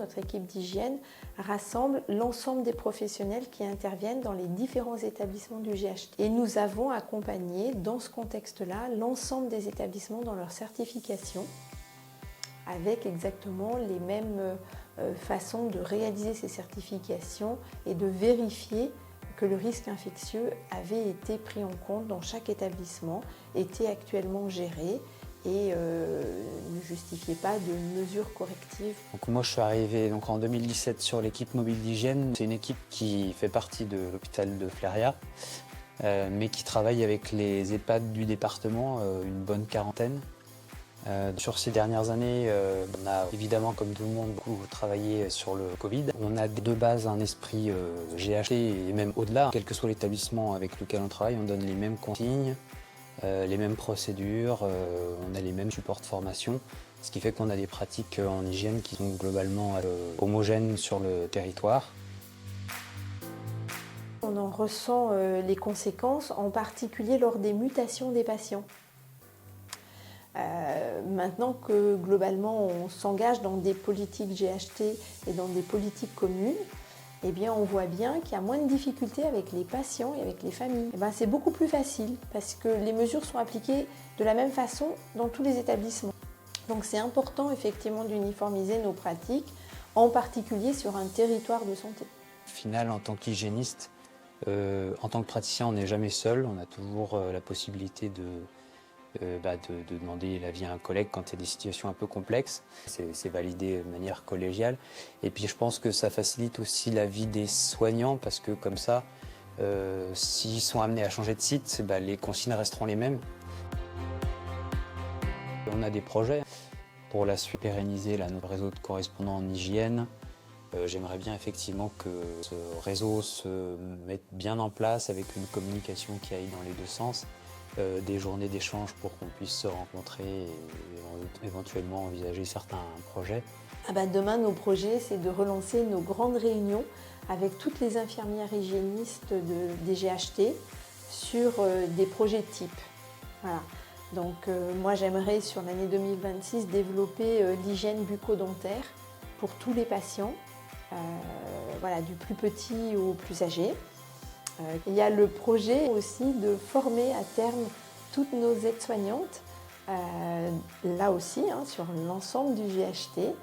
notre équipe d'hygiène, rassemble l'ensemble des professionnels qui interviennent dans les différents établissements du GHT. Et nous avons accompagné, dans ce contexte-là, l'ensemble des établissements dans leur certification, avec exactement les mêmes façons de réaliser ces certifications et de vérifier que le risque infectieux avait été pris en compte dans chaque établissement, était actuellement géré et ne justifiait pas de mesures correctives. Donc moi je suis arrivé en 2017 sur l'équipe mobile d'hygiène. C'est une équipe qui fait partie de l'hôpital de Fléria, mais qui travaille avec les EHPAD du département, une bonne quarantaine. Sur ces dernières années, on a évidemment, comme tout le monde, beaucoup travaillé sur le Covid. On a de base un esprit GHT et même au-delà. Quel que soit l'établissement avec lequel on travaille, on donne les mêmes consignes, les mêmes procédures, on a les mêmes supports de formation, ce qui fait qu'on a des pratiques en hygiène qui sont globalement homogènes sur le territoire. On en ressent les conséquences, en particulier lors des mutations des patients. Maintenant que globalement on s'engage dans des politiques GHT et dans des politiques communes, eh bien on voit bien qu'il y a moins de difficultés avec les patients et avec les familles. C'est beaucoup plus facile parce que les mesures sont appliquées de la même façon dans tous les établissements. Donc c'est important effectivement d'uniformiser nos pratiques, en particulier sur un territoire de santé. Au final, en tant qu'hygiéniste, en tant que praticien, on n'est jamais seul. On a toujours la possibilité de demander l'avis à un collègue quand il y a des situations un peu complexes. C'est validé de manière collégiale. Et puis je pense que ça facilite aussi la vie des soignants parce que comme ça, s'ils sont amenés à changer de site, les consignes resteront les mêmes. On a des projets pour la suite pérenniser notre réseau de correspondants en hygiène. J'aimerais bien effectivement que ce réseau se mette bien en place avec une communication qui aille dans les deux sens. Des journées d'échange pour qu'on puisse se rencontrer et éventuellement envisager certains projets. Demain, nos projets, c'est de relancer nos grandes réunions avec toutes les infirmières hygiénistes des GHT sur des projets types. Voilà. Donc moi, j'aimerais sur l'année 2026 développer l'hygiène bucco-dentaire pour tous les patients, du plus petit au plus âgé. Il y a le projet aussi de former à terme toutes nos aides-soignantes, là aussi sur l'ensemble du GHT,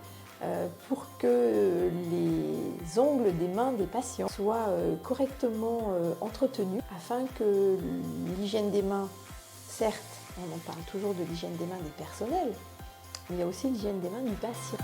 pour que les ongles des mains des patients soient correctement entretenus, afin que l'hygiène des mains, certes, on en parle toujours de l'hygiène des mains des personnels, mais il y a aussi l'hygiène des mains du patient.